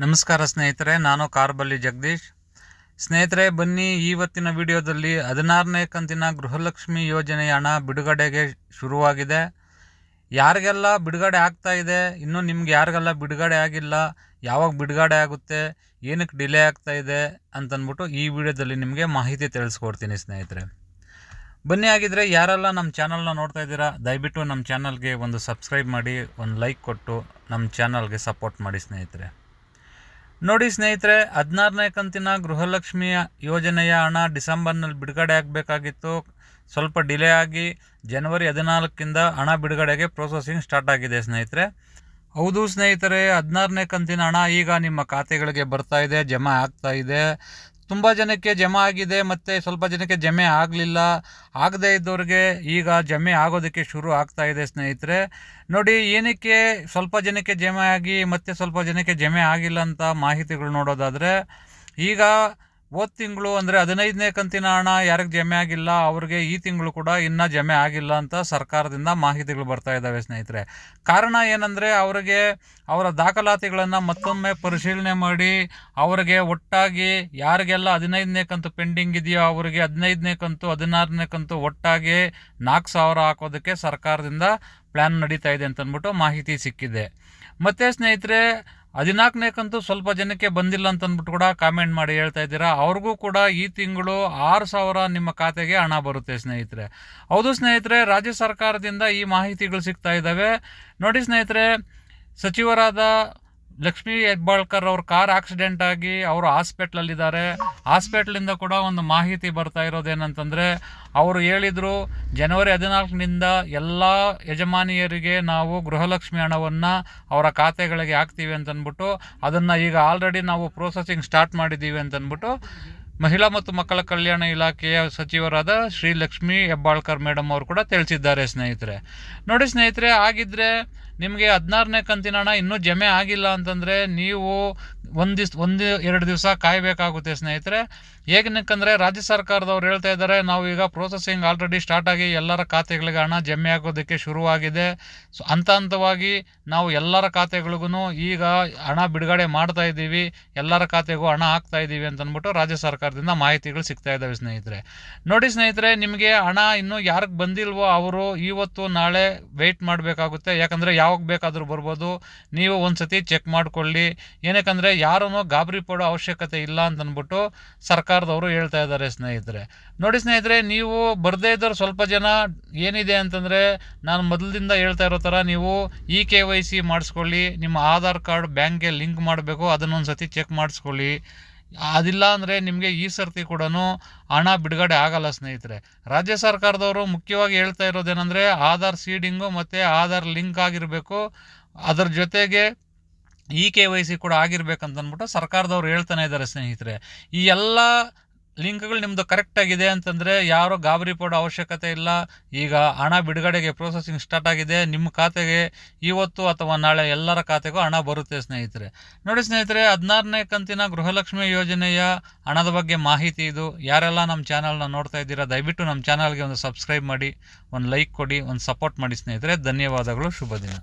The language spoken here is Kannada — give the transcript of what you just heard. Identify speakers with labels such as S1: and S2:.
S1: ನಮಸ್ಕಾರ ಸ್ನೇಹಿತರೆ, ನಾನು ಕಾರ್ಬಲ್ಲಿ ಜಗದೀಶ್. ಸ್ನೇಹಿತರೆ, ಬನ್ನಿ ಇವತ್ತಿನ ವಿಡಿಯೋದಲ್ಲಿ 16ನೇ ಕಂತಿನ ಗೃಹಲಕ್ಷ್ಮಿ ಯೋಜನೆಯ ಹಣ ಬಿಡುಗಡೆಗೆ ಶುರುವಾಗಿದೆ. ಯಾರಿಗೆಲ್ಲ ಬಿಡುಗಡೆ ಆಗ್ತಾ ಇದೆ, ಇನ್ನೂ ನಿಮ್ಗೆ ಯಾರಿಗೆಲ್ಲ ಬಿಡುಗಡೆ ಆಗಿಲ್ಲ, ಯಾವಾಗ ಬಿಡುಗಡೆ ಆಗುತ್ತೆ, ಏನಕ್ಕೆ ಡಿಲೇ ಆಗ್ತಾ ಇದೆ ಅಂತಂದ್ಬಿಟ್ಟು ಈ ವಿಡಿಯೋದಲ್ಲಿ ನಿಮಗೆ ಮಾಹಿತಿ ತಿಳಿಸ್ಕೊಡ್ತೀನಿ ಸ್ನೇಹಿತರೆ. ಬನ್ನಿ, ಆಗಿದ್ರೆ ಯಾರೆಲ್ಲ ನಮ್ಮ ಚಾನಲ್ನ ನೋಡ್ತಾ ಇದ್ದೀರಾ, ದಯವಿಟ್ಟು ನಮ್ಮ ಚಾನಲ್ಗೆ ಒಂದು ಸಬ್ಸ್ಕ್ರೈಬ್ ಮಾಡಿ, ಒಂದು ಲೈಕ್ ಕೊಟ್ಟು ನಮ್ಮ ಚಾನಲ್ಗೆ ಸಪೋರ್ಟ್ ಮಾಡಿ ಸ್ನೇಹಿತರೆ. ನೋಡಿ ಸ್ನೇಹಿತರೆ, 16ನೇ ಕಂತಿನ ಗೃಹಲಕ್ಷ್ಮಿ ಯೋಜನೆಯ ಹಣ ಡಿಸೆಂಬರ್ನಲ್ಲಿ ಬಿಡುಗಡೆ ಆಗಬೇಕಾಗಿತ್ತು. ಸ್ವಲ್ಪ ಡಿಲೇ ಆಗಿ ಜನವರಿ 14ರಿಂದ ಹಣ ಬಿಡುಗಡೆಗೆ ಪ್ರೊಸೆಸಿಂಗ್ ಸ್ಟಾರ್ಟ್ ಆಗಿದೆ ಸ್ನೇಹಿತರೆ. ಹೌದು ಸ್ನೇಹಿತರೆ, 16ನೇ ಕಂತಿನ ಹಣ ಈಗ ನಿಮ್ಮ ಖಾತೆಗಳಿಗೆ ಬರ್ತಾ ಇದೆ, ಜಮಾ ಆಗ್ತಾ ಇದೆ. ತುಂಬ ಜನಕ್ಕೆ ಜಮಾ ಆಗಿದೆ ಮತ್ತು ಸ್ವಲ್ಪ ಜನಕ್ಕೆ ಜಮೆ ಆಗಲಿಲ್ಲ. ಆಗದೇ ಇದ್ದವ್ರಿಗೆ ಈಗ ಜಮೆ ಆಗೋದಕ್ಕೆ ಶುರು ಆಗ್ತಾ ಇದೆ ಸ್ನೇಹಿತರೆ. ನೋಡಿ, ಏನಕ್ಕೆ ಸ್ವಲ್ಪ ಜನಕ್ಕೆ ಜಮೆ ಆಗಿ ಮತ್ತು ಸ್ವಲ್ಪ ಜನಕ್ಕೆ ಜಮೆ ಆಗಿಲ್ಲ ಅಂತ ಮಾಹಿತಿಗಳು ನೋಡೋದಾದರೆ, ಈಗ ಹೋದ ತಿಂಗಳು ಅಂದರೆ 15ನೇ ಕಂತಿನ ಹಣ ಯಾರಿಗೆ ಜಮೆ ಆಗಿಲ್ಲ ಅವ್ರಿಗೆ ಈ ತಿಂಗಳು ಕೂಡ ಇನ್ನೂ ಜಮೆ ಆಗಿಲ್ಲ ಅಂತ ಸರ್ಕಾರದಿಂದ ಮಾಹಿತಿಗಳು ಬರ್ತಾ ಇದ್ದಾವೆ ಸ್ನೇಹಿತರೆ. ಕಾರಣ ಏನಂದರೆ, ಅವರಿಗೆ ಅವರ ದಾಖಲಾತಿಗಳನ್ನು ಮತ್ತೊಮ್ಮೆ ಪರಿಶೀಲನೆ ಮಾಡಿ ಅವರಿಗೆ ಒಟ್ಟಾಗಿ ಯಾರಿಗೆಲ್ಲ 15ನೇ ಕಂತು ಪೆಂಡಿಂಗ್ ಇದೆಯೋ ಅವರಿಗೆ 15ನೇ ಕಂತು 16ನೇ ಕಂತು ಒಟ್ಟಾಗಿ 4,000 ಹಾಕೋದಕ್ಕೆ ಸರ್ಕಾರದಿಂದ ಪ್ಲ್ಯಾನ್ ನಡೀತಾ ಇದೆ ಅಂತಂದ್ಬಿಟ್ಟು ಮಾಹಿತಿ ಸಿಕ್ಕಿದೆ. ಮತ್ತು ಸ್ನೇಹಿತರೆ, 14ನೇ ಕಂತು ಸ್ವಲ್ಪ ಜನಕ್ಕೆ ಬಂದಿಲ್ಲ ಅಂತಂದ್ಬಿಟ್ಟು ಕೂಡ ಕಾಮೆಂಟ್ ಮಾಡಿ ಹೇಳ್ತಾ ಇದ್ದೀರಾ. ಅವ್ರಿಗೂ ಕೂಡ ಈ ತಿಂಗಳು 6,000 ನಿಮ್ಮ ಖಾತೆಗೆ ಹಣ ಬರುತ್ತೆ ಸ್ನೇಹಿತರೆ. ಹೌದು ಸ್ನೇಹಿತರೆ, ರಾಜ್ಯ ಸರ್ಕಾರದಿಂದ ಈ ಮಾಹಿತಿಗಳು ಸಿಗ್ತಾ ಇದ್ದಾವೆ. ನೋಡಿ ಸ್ನೇಹಿತರೆ, ಸಚಿವರಾದ ಲಕ್ಷ್ಮೀ ಹೆಬ್ಬಾಳ್ಕರ್ ಅವ್ರ ಕಾರ್ ಆಕ್ಸಿಡೆಂಟ್ ಆಗಿ ಅವರು ಹಾಸ್ಪಿಟ್ಲಲ್ಲಿದ್ದಾರೆ. ಹಾಸ್ಪಿಟ್ಲಿಂದ ಕೂಡ ಒಂದು ಮಾಹಿತಿ ಬರ್ತಾ ಇರೋದೇನಂತಂದರೆ, ಅವರು ಹೇಳಿದರು ಜನವರಿ 14ನಿಂದ ಎಲ್ಲ ಯಜಮಾನಿಯರಿಗೆ ನಾವು ಗೃಹಲಕ್ಷ್ಮಿ ಹಣವನ್ನು ಅವರ ಖಾತೆಗಳಿಗೆ ಹಾಕ್ತೀವಿ ಅಂತಂದ್ಬಿಟ್ಟು, ಅದನ್ನು ಈಗ ಆಲ್ರೆಡಿ ನಾವು ಪ್ರೋಸೆಸಿಂಗ್ ಸ್ಟಾರ್ಟ್ ಮಾಡಿದ್ದೀವಿ ಅಂತಂದ್ಬಿಟ್ಟು ಮಹಿಳಾ ಮತ್ತು ಮಕ್ಕಳ ಕಲ್ಯಾಣ ಇಲಾಖೆಯ ಸಚಿವರಾದ ಶ್ರೀ ಲಕ್ಷ್ಮೀ ಹೆಬ್ಬಾಳ್ಕರ್ ಮೇಡಮ್ ಅವರು ಕೂಡ ತಿಳಿಸಿದ್ದಾರೆ ಸ್ನೇಹಿತರೆ. ನೋಡಿ ಸ್ನೇಹಿತರೆ, ಆಗಿದ್ದರೆ ನಿಮಗೆ 16ನೇ ಕಂತಿನ ಹಣ ಇನ್ನೂ ಜಮೆ ಆಗಿಲ್ಲ ಅಂತಂದರೆ ನೀವು ಒಂದು ಎರಡು ದಿವಸ ಕಾಯಬೇಕಾಗುತ್ತೆ ಸ್ನೇಹಿತರೆ. ಏಕಂದರೆ ರಾಜ್ಯ ಸರ್ಕಾರದವ್ರು ಹೇಳ್ತಾ ಇದ್ದಾರೆ, ನಾವು ಈಗ ಪ್ರೋಸೆಸಿಂಗ್ ಆಲ್ರೆಡಿ ಸ್ಟಾರ್ಟ್ ಆಗಿ ಎಲ್ಲರ ಖಾತೆಗಳಿಗೆ ಹಣ ಜಮೆ ಆಗೋದಕ್ಕೆ ಶುರುವಾಗಿದೆ. ಸೊ ಹಂತವಾಗಿ ನಾವು ಎಲ್ಲರ ಖಾತೆಗಳಿಗೂ ಈಗ ಹಣ ಬಿಡುಗಡೆ ಮಾಡ್ತಾ ಇದ್ದೀವಿ, ಎಲ್ಲರ ಖಾತೆಗೂ ಹಣ ಹಾಕ್ತಾ ಇದ್ದೀವಿ ಅಂತಂದ್ಬಿಟ್ಟು ರಾಜ್ಯ ಸರ್ಕಾರದಿಂದ ಮಾಹಿತಿಗಳು ಸಿಗ್ತಾ ಇದ್ದಾವೆ ಸ್ನೇಹಿತರೆ. ನೋಡಿ ಸ್ನೇಹಿತರೆ, ನಿಮಗೆ ಹಣ ಇನ್ನೂ ಯಾರಿಗೆ ಬಂದಿಲ್ವೋ ಅವರು ಇವತ್ತು ನಾಳೆ ವೆಯ್ಟ್ ಮಾಡಬೇಕಾಗುತ್ತೆ. ಯಾಕಂದರೆ ಯಾವಾಗ ಬೇಕಾದರೂ ಬರ್ಬೋದು. ನೀವು ಒಂದು ಸತಿ ಚೆಕ್ ಮಾಡಿಕೊಳ್ಳಿ. ಏನಕ್ಕಂದರೆ ಯಾರೂ ಗಾಬರಿ ಪಡೋ ಅವಶ್ಯಕತೆ ಇಲ್ಲ ಅಂತಂದ್ಬಿಟ್ಟು ಸರ್ಕಾರದವರು ಹೇಳ್ತಾ ಇದ್ದಾರೆ ಸ್ನೇಹಿತರೆ. ನೋಡಿ ಸ್ನೇಹಿತರೆ, ನೀವು ಬರದೇ ಇದ್ದವ್ರು ಸ್ವಲ್ಪ ಜನ ಏನಿದೆ ಅಂತಂದರೆ, ನಾನು ಮೊದಲಿಂದ ಹೇಳ್ತಾ ಇರೋ ಥರ ನೀವು KYC ಮಾಡಿಸ್ಕೊಳ್ಳಿ, ನಿಮ್ಮ ಆಧಾರ್ ಕಾರ್ಡ್ ಬ್ಯಾಂಕ್ಗೆ ಲಿಂಕ್ ಮಾಡಬೇಕು, ಅದನ್ನೊಂದು ಸತಿ ಚೆಕ್ ಮಾಡಿಸ್ಕೊಳ್ಳಿ. ಅದಿಲ್ಲ ಅಂದರೆ ನಿಮಗೆ ಈ ಸರ್ತಿ ಕೂಡ ಹಣ ಬಿಡುಗಡೆ ಆಗಲ್ಲ ಸ್ನೇಹಿತರೆ. ರಾಜ್ಯ ಸರ್ಕಾರದವರು ಮುಖ್ಯವಾಗಿ ಹೇಳ್ತಾ ಇರೋದೇನೆಂದರೆ, ಆಧಾರ್ ಸೀಡಿಂಗು ಮತ್ತು ಆಧಾರ್ ಲಿಂಕ್ ಆಗಿರಬೇಕು, ಅದರ ಜೊತೆಗೆ KYC ಕೂಡ ಆಗಿರ್ಬೇಕಂತಂದ್ಬಿಟ್ಟು ಸರ್ಕಾರದವ್ರು ಹೇಳ್ತಾನೆ ಇದ್ದಾರೆ ಸ್ನೇಹಿತರೆ. ಈ ಎಲ್ಲ ಲಿಂಕ್ಗಳು ನಿಮ್ಮದು ಕರೆಕ್ಟಾಗಿದೆ ಅಂತಂದರೆ ಯಾರೂ ಗಾಬರಿ ಪಡೋ ಅವಶ್ಯಕತೆ ಇಲ್ಲ. ಈಗ ಹಣ ಬಿಡುಗಡೆಗೆ ಪ್ರೋಸೆಸಿಂಗ್ ಸ್ಟಾರ್ಟ್ ಆಗಿದೆ. ನಿಮ್ಮ ಖಾತೆಗೆ ಇವತ್ತು ಅಥವಾ ನಾಳೆ ಎಲ್ಲರ ಖಾತೆಗೂ ಹಣ ಬರುತ್ತೆ ಸ್ನೇಹಿತರೆ. ನೋಡಿ ಸ್ನೇಹಿತರೆ, 16ನೇ ಕಂತಿನ ಗೃಹಲಕ್ಷ್ಮಿ ಯೋಜನೆಯ ಹಣದ ಬಗ್ಗೆ ಮಾಹಿತಿ ಇದು. ಯಾರೆಲ್ಲ ನಮ್ಮ ಚಾನಲ್ನ ನೋಡ್ತಾ ಇದ್ದೀರಾ, ದಯವಿಟ್ಟು ನಮ್ಮ ಚಾನಲ್ಗೆ ಒಂದು ಸಬ್ಸ್ಕ್ರೈಬ್ ಮಾಡಿ, ಒಂದು ಲೈಕ್ ಕೊಡಿ, ಒಂದು ಸಪೋರ್ಟ್ ಮಾಡಿ ಸ್ನೇಹಿತರೆ. ಧನ್ಯವಾದಗಳು. ಶುಭ ದಿನ.